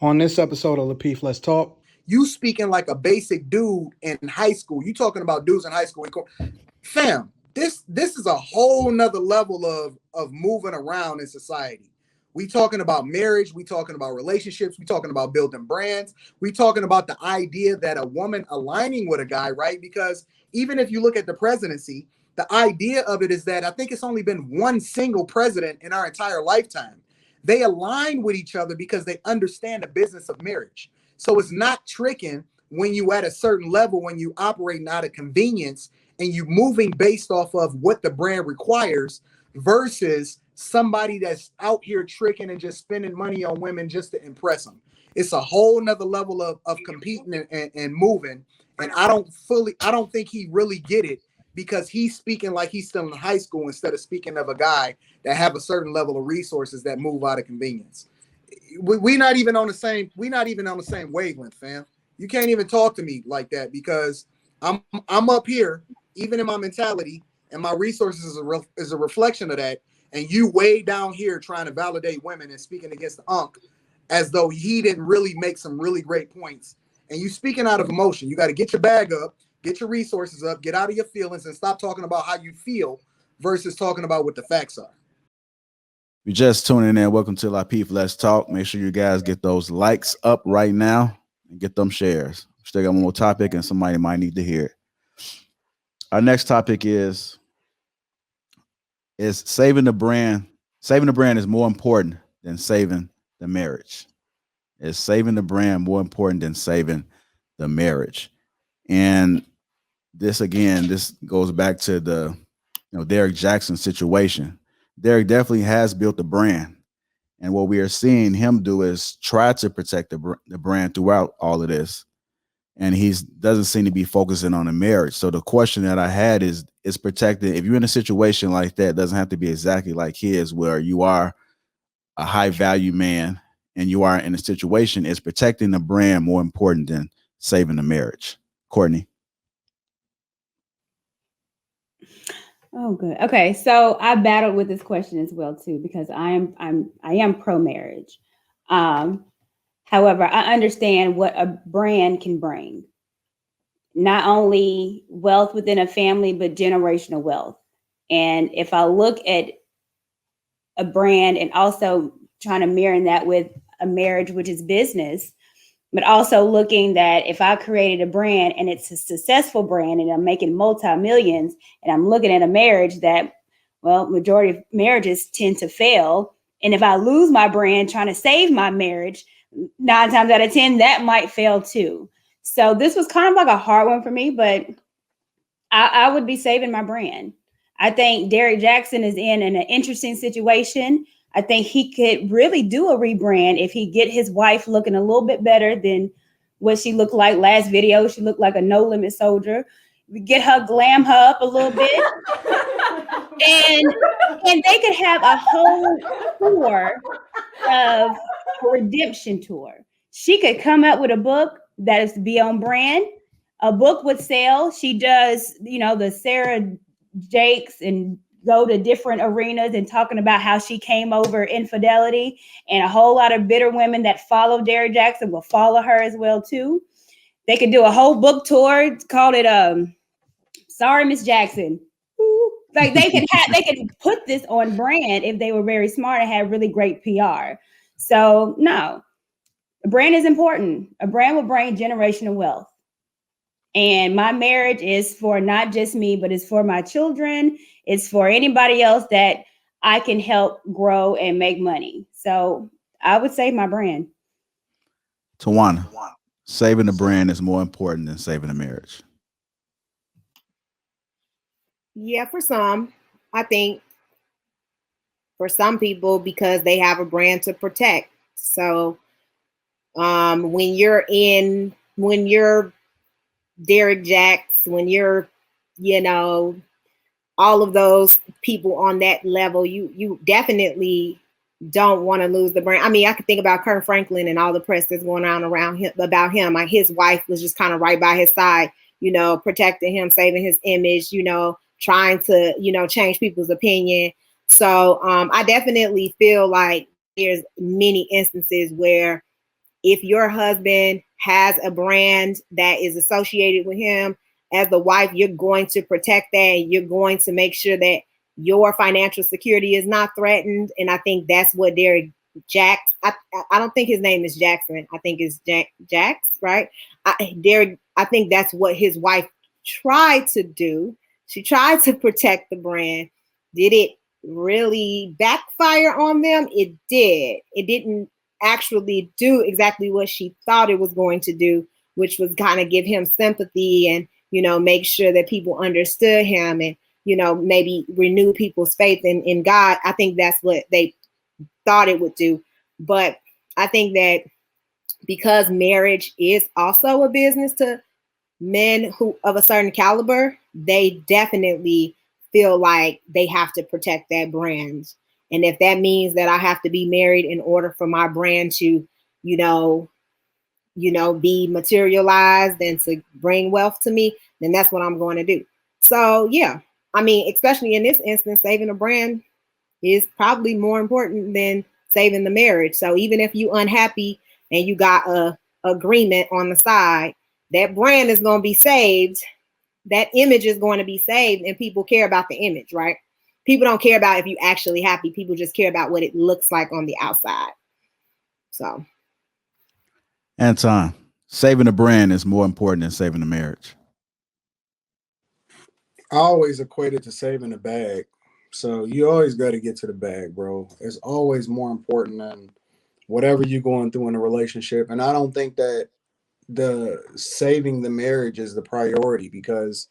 On this episode of Lapeef, Let's Talk. You speaking like a basic dude in high school. You talking about dudes in high school. Fam, this is a whole nother level of moving around in society. We talking about marriage. We talking about relationships. We talking about building brands. We talking about the idea that a woman aligning with a guy, right? Because even if you look at the presidency, the idea of it is that I think it's only been one single president in our entire lifetime. They align with each other because they understand the business of marriage. So it's not tricking when you at a certain level, when you operating out of convenience and you moving based off of what the brand requires versus somebody that's out here tricking and just spending money on women just to impress them. It's a whole nother level of competing and moving. And I don't think he really get it because he's speaking like he's still in high school instead of speaking of a guy that have a certain level of resources that move out of convenience. We not even on the same. We not even on the same wavelength, fam. You can't even talk to me like that because I'm up here, even in my mentality, and my resources is a reflection of that. And you way down here trying to validate women and speaking against the unk as though he didn't really make some really great points. And you speaking out of emotion. You got to get your bag up, get your resources up, get out of your feelings, and stop talking about how you feel versus talking about what the facts are. If you're just tuning in, welcome to Lapeef, Let's Talk. Make sure you guys get those likes up right now and get them shares. Still got one more topic and somebody might need to hear it. Our next topic is saving the brand. Saving the brand is more important than saving the marriage. Is saving the brand more important than saving the marriage? And this goes back to the Derek Jackson situation. Derek definitely has built the brand. And what we are seeing him do is try to protect the brand throughout all of this. And he doesn't seem to be focusing on the marriage. So the question that I had is protecting. If you're in a situation like that, it doesn't have to be exactly like his, where you are a high value man and you are in a situation, is protecting the brand more important than saving the marriage? Courtney. Oh, good. Okay, so I battled with this question as well too because I am pro marriage. However, I understand what a brand can bring. Not only wealth within a family, but generational wealth. And if I look at a brand and also trying to mirror that with a marriage, which is business, but also looking that if I created a brand and it's a successful brand and I'm making multi-millions and I'm looking at a marriage that, well, majority of marriages tend to fail. And if I lose my brand trying to save my marriage, 9 times out of 10, that might fail too. So this was kind of like a hard one for me, but I would be saving my brand. I think Derek Jackson is in an interesting situation. I think he could really do a rebrand if he get his wife looking a little bit better than what she looked like last video. She looked like a no limit soldier. We get her, glam her up a little bit. and they could have a whole tour of a redemption tour. She could come up with a book that is to be on brand. A book would sell. She does, the Sarah Jakes and go to different arenas and talking about how she came over infidelity, and a whole lot of bitter women that follow Derek Jackson will follow her as well too. They could do a whole book tour, called it Sorry Miss Jackson. Like they can put this on brand if they were very smart and had really great PR. So no, a brand is important. A brand will bring generational wealth. And my marriage is for not just me, but it's for my children. It's for anybody else that I can help grow and make money. So I would save my brand. Tawana, saving the brand is more important than saving the marriage. Yeah, for some. I think for some people, because they have a brand to protect. So when you're Derek Jacks, when you're, all of those people on that level, you definitely don't want to lose the brand. I mean, I could think about Kirk Franklin and all the press that's going on around him about him. Like his wife was just kind of right by his side, protecting him, saving his image, trying to, change people's opinion. So I definitely feel like there's many instances where if your husband has a brand that is associated with him, as the wife, you're going to protect that. You're going to make sure that your financial security is not threatened. And I think that's what Derek Jax, I don't think his name is Jackson. I think it's Jax, right? I think that's what his wife tried to do. She tried to protect the brand. Did it really backfire on them? It did. It didn't actually do exactly what she thought it was going to do, which was kind of give him sympathy and, you know, make sure that people understood him and, you know, maybe renew people's faith in God. I think that's what they thought it would do. But I think that because marriage is also a business to men who of a certain caliber, they definitely feel like they have to protect that brand. And if that means that I have to be married in order for my brand to, you know, be materialized and to bring wealth to me, then that's what I'm going to do. So yeah, I mean, especially in this instance, saving a brand is probably more important than saving the marriage. So even if you unhappy and you got a agreement on the side, that brand is going to be saved. That image is going to be saved, and people care about the image, right? People don't care about if you actually happy. People just care about what it looks like on the outside. So, Anton, saving a brand is more important than saving a marriage. I always equate it to saving the bag. So you always got to get to the bag, bro. It's always more important than whatever you're going through in a relationship. And I don't think that the saving the marriage is the priority because,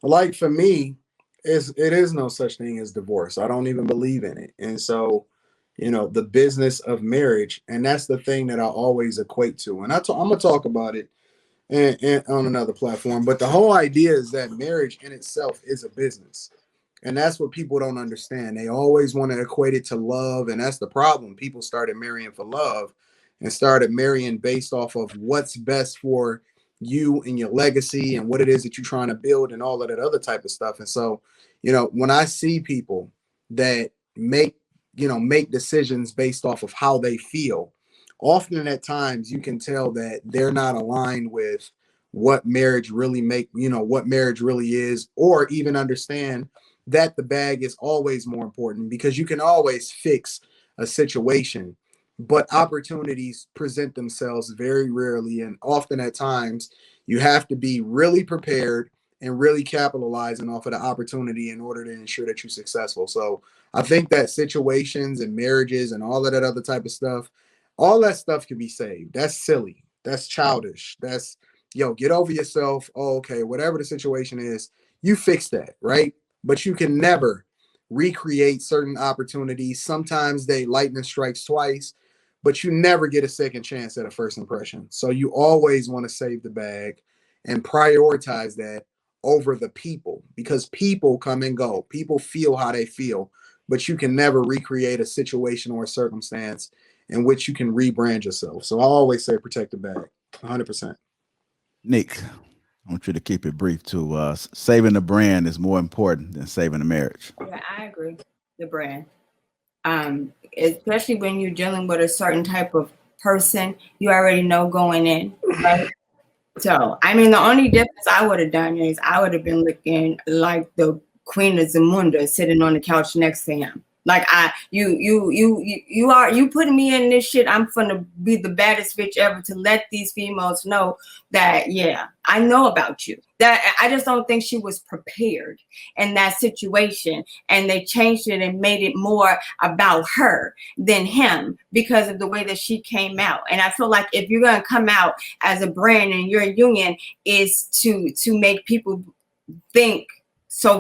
like for me, it is no such thing as divorce. I don't even believe in it. And so, you know, the business of marriage, and that's the thing that I always equate to. And I'm gonna talk about it and on another platform. But the whole idea is that marriage in itself is a business. And that's what people don't understand. They always want to equate it to love. And that's the problem. People started marrying for love and started marrying based off of what's best for you and your legacy and what it is that you're trying to build and all of that other type of stuff. And so, you know, when I see people that make decisions based off of how they feel, often at times you can tell that they're not aligned with what marriage really what marriage really is, or even understand that the bag is always more important because you can always fix a situation, but opportunities present themselves very rarely. And often at times you have to be really prepared and really capitalizing off of the opportunity in order to ensure that you're successful. So I think that situations and marriages and all of that other type of stuff, all that stuff can be saved. That's silly. That's childish. That's, get over yourself. Oh, okay, whatever the situation is, you fix that, right? But you can never recreate certain opportunities. Sometimes lightning strikes twice, but you never get a second chance at a first impression. So you always want to save the bag and prioritize that over the people, because people come and go. People feel how they feel, but you can never recreate a situation or a circumstance in which you can rebrand yourself. So I always say protect the bag, 100%. Nick, I want you to keep it brief too. Saving the brand is more important than saving a marriage. Yeah, I agree. The brand. Especially when you're dealing with a certain type of person, you already know going in, right? So, I mean, the only difference I would have done is I would have been looking like the Queen of Zamunda sitting on the couch next to him. Like you putting me in this shit. I'm gonna be the baddest bitch ever to let these females know that, yeah, I know about you. That I just don't think she was prepared in that situation, and they changed it and made it more about her than him because of the way that she came out. And I feel like if you're gonna come out as a brand and your union is to make people think so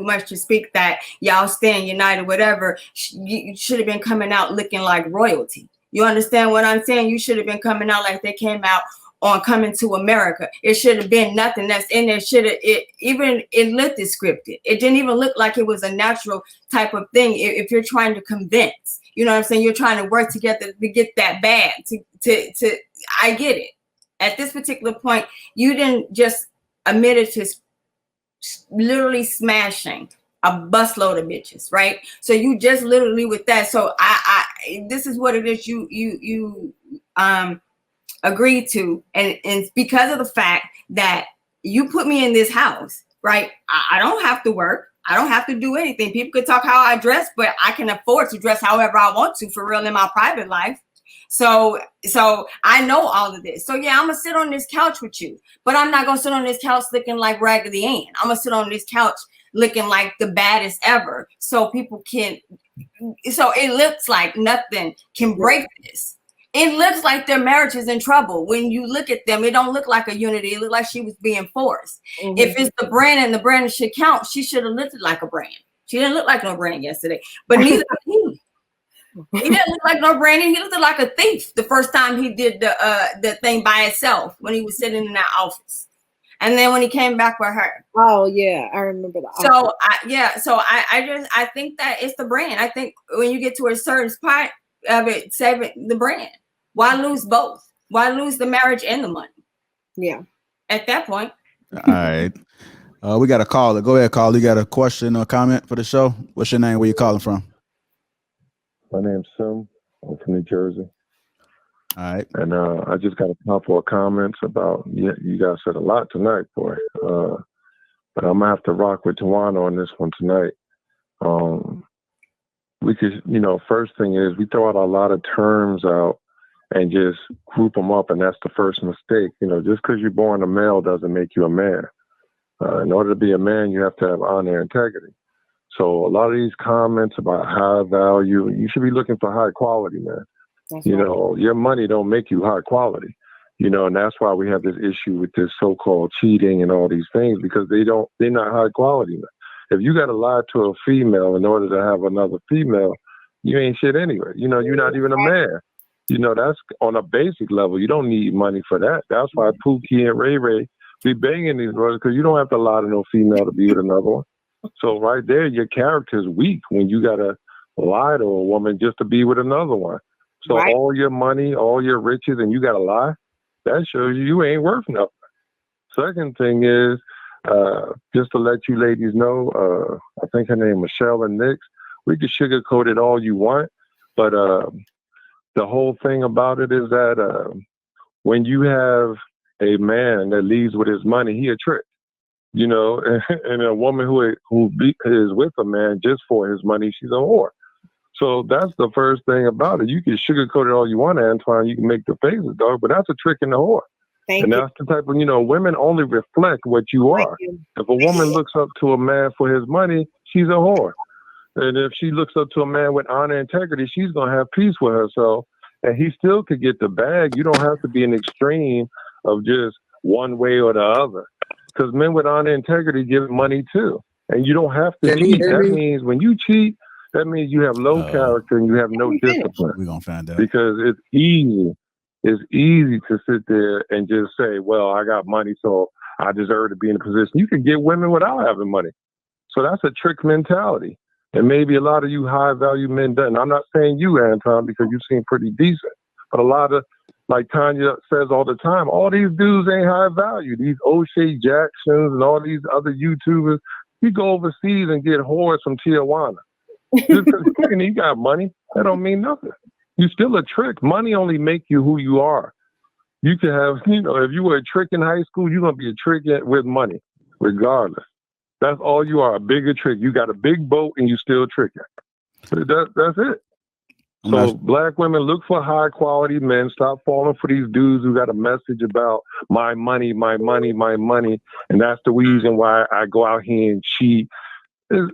much to speak that y'all stand united, whatever, you should have been coming out looking like royalty. You understand what I'm saying? You should have been coming out like they came out on Coming to America. It should have been nothing that's in there. It looked scripted. It didn't even look like it was a natural type of thing. If you're trying to convince, you know what I'm saying? You're trying to work together to get that bag to I get it. At this particular point, you didn't just admit it to literally smashing a busload of bitches, right? So you just literally with that. So I this is what it is you agreed to, and it's because of the fact that you put me in this house, right? I don't have to work. I don't have to do anything. People could talk how I dress, but I can afford to dress however I want to for real in my private life. So I know all of this. So yeah, I'm gonna sit on this couch with you, but I'm not gonna sit on this couch looking like Raggedy Ann. I'm gonna sit on this couch looking like the baddest ever, so people can. So it looks like nothing can break this. It looks like their marriage is in trouble. When you look at them, it don't look like a unity. It look like she was being forced. Mhm. If it's the brand and the brand should count, she should have looked like a brand. She didn't look like no brand yesterday, but neither did he. He didn't look like no brand. He looked like a thief the first time he did the thing by itself when he was sitting in that office, and then when he came back with her. Oh yeah, I remember that. So I think that it's the brand. I think when you get to a certain spot of it, saving the brand. Why lose both? Why lose the marriage and the money? Yeah. At that point. All right. We got a caller. Go ahead, caller. You got a question or comment for the show? What's your name? Where you calling from? My name's Sim. I'm from New Jersey. All right. And I just got a couple of comments about, you guys said a lot tonight, boy. But I'm going to have to rock with Tawana on this one tonight. We could, first thing is we throw out a lot of terms out and just group them up, and that's the first mistake. Just because you're born a male doesn't make you a man. In order to be a man, you have to have honor and integrity. So a lot of these comments about high value, you should be looking for high quality, man. That's You right. know, your money don't make you high quality. And that's why we have this issue with this so-called cheating and all these things, because they're not high quality, man. If you got to lie to a female in order to have another female, you ain't shit anyway. You're not even a man. That's on a basic level. You don't need money for that. That's why Pookie and Ray Ray be banging these brothers, because you don't have to lie to no female to be with another one. So right there, your character is weak when you got to lie to a woman just to be with another one. So Right. all your money, all your riches, and you got to lie, that shows you ain't worth nothing. Second thing is, just to let you ladies know, I think her name Michelle and Nix, we can sugarcoat it all you want, but the whole thing about it is that when you have a man that leaves with his money, he a trick, and a woman who is with a man just for his money, she's a whore. So that's the first thing about it. You can sugarcoat it all you want, Antoine. You can make the faces, dog, but that's a trick in the whore. Thank And you. that's the type of, women only reflect what you Thank are. you. If a woman looks up to a man for his money, she's a whore. And if she looks up to a man with honor and integrity, she's going to have peace with herself. And he still could get the bag. You don't have to be an extreme of just one way or the other. Because men with honor and integrity give money too. And you don't have to Can you cheat. hear That me? means when you cheat, that means you have low character and you have no discipline. We're going to find out. Because it's easy. It's easy to sit there and just say, well, I got money, so I deserve to be in a position. You can get women without having money. So that's a trick mentality. And maybe a lot of you high value men done. I'm not saying you, Anton, because you seem pretty decent. But a lot of, like Tanya says all the time, all these dudes ain't high value. These O'Shea Jacksons and all these other YouTubers, you go overseas and get whores from Tijuana. Just because you got money, that don't mean nothing. You're still a trick. Money only make you who you are. You can have, if you were a trick in high school, you're going to be a trick with money, regardless. That's all you are, a bigger trick. You got a big boat and you still tricking. That's it. So black women, look for high quality men. Stop falling for these dudes who got a message about my money, my money, my money. And that's the reason why I go out here and cheat.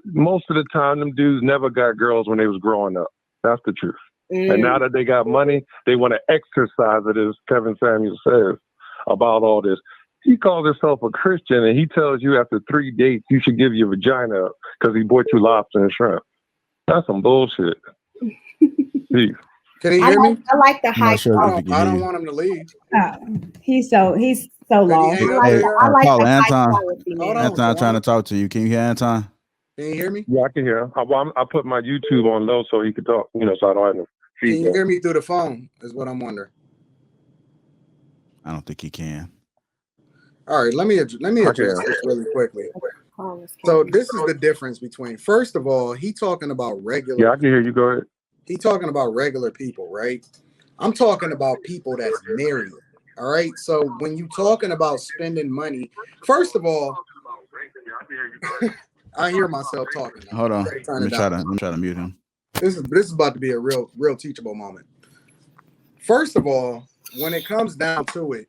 Most of the time, them dudes never got girls when they was growing up. That's the truth. And now that they got money, they want to exercise it, as Kevin Samuel says, about all this. He calls himself a Christian, and he tells you after 3 dates you should give your vagina up because he bought you lobster and shrimp. That's some bullshit. Peace. Can he hear me? I like the high. sure. I don't want him to leave. He's so lost. hang up I there? like Paul, the high Anton. quality Hold man. on. Anton trying to talk to you. Can you hear Anton? Can you hear me? Yeah, I can hear him. I put my YouTube on low so he could talk, so I don't have no Can you feedback. hear me through the phone? Is what I'm wondering. I don't think he can. All right, let me address this really quickly. So this is the difference between, first of all, he talking about regular. Yeah, I can hear you. Go ahead. He talking about regular people, right? I'm talking about people that's married. All right. So when you talking about spending money, first of all, I hear myself talking. Now. Hold on. Let me try to mute him. This is about to be a real teachable moment. First of all, when it comes down to it,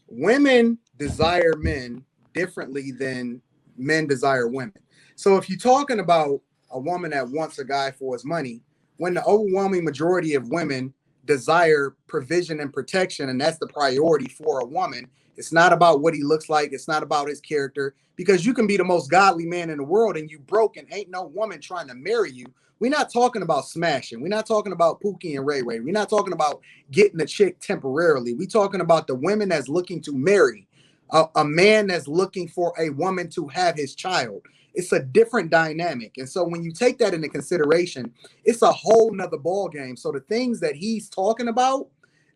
women desire men differently than men desire women. So if you're talking about a woman that wants a guy for his money, when the overwhelming majority of women desire provision and protection, and that's the priority for a woman, it's not about what he looks like, it's not about his character, because you can be the most godly man in the world and you broke and ain't no woman trying to marry you. We're not talking about smashing. We're not talking about Pookie and Ray Ray. We're not talking about getting a chick temporarily. We're talking about the women that's looking to marry, a man that's looking for a woman to have his child. It's a different dynamic. And so when you take that into consideration, it's a whole nother ball game. So the things that he's talking about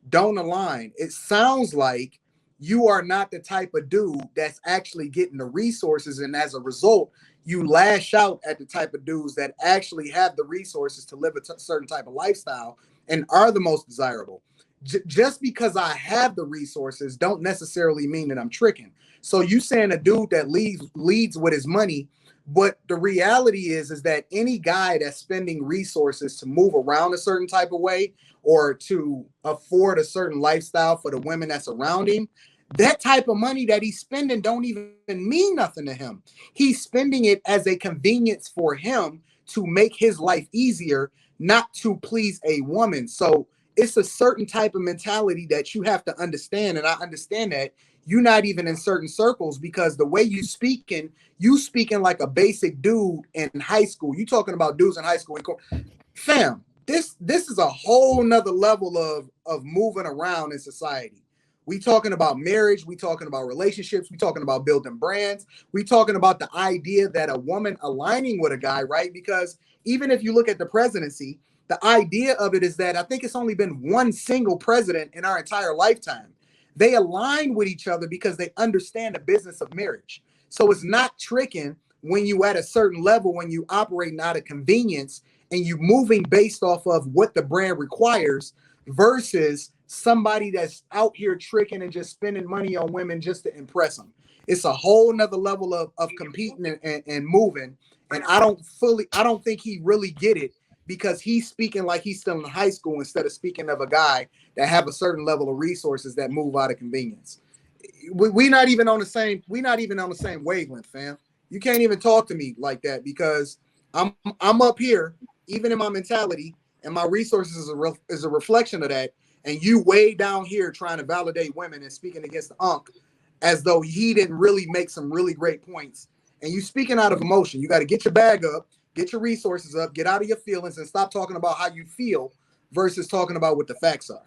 don't align. It sounds like you are not the type of dude that's actually getting the resources. And as a result, you lash out at the type of dudes that actually have the resources to live a certain type of lifestyle and are the most desirable. Just because I have the resources don't necessarily mean that I'm tricking. So you saying a dude that leads with his money, but the reality is that any guy that's spending resources to move around a certain type of way or to afford a certain lifestyle for the women that's around him, that type of money that he's spending don't even mean nothing to him. He's spending it as a convenience for him to make his life easier, not to please a woman. So it's a certain type of mentality that you have to understand. And I understand that you're not even in certain circles because the way you speaking like a basic dude in high school. You talking about dudes in high school. Fam, this is a whole nother level of moving around in society. We talking about marriage. We talking about relationships. We talking about building brands. We talking about the idea that a woman aligning with a guy, right? Because even if you look at the presidency, the idea of it is that I think it's only been one single president in our entire lifetime. They align with each other because they understand the business of marriage. So it's not tricking when you at a certain level, when you operating out of convenience and you moving based off of what the brand requires versus somebody that's out here tricking and just spending money on women just to impress them. It's a whole nother level of competing and moving. And I don't think he really get it because he's speaking like he's still in high school instead of speaking of a guy that have a certain level of resources that move out of convenience. We're not even on the same wavelength, fam. You can't even talk to me like that because I'm up here, even in my mentality, and my resources is a reflection of that. And you way down here trying to validate women and speaking against the unk as though he didn't really make some really great points. And you speaking out of emotion. You got to get your bag up, get your resources up, get out of your feelings, and stop talking about how you feel versus talking about what the facts are.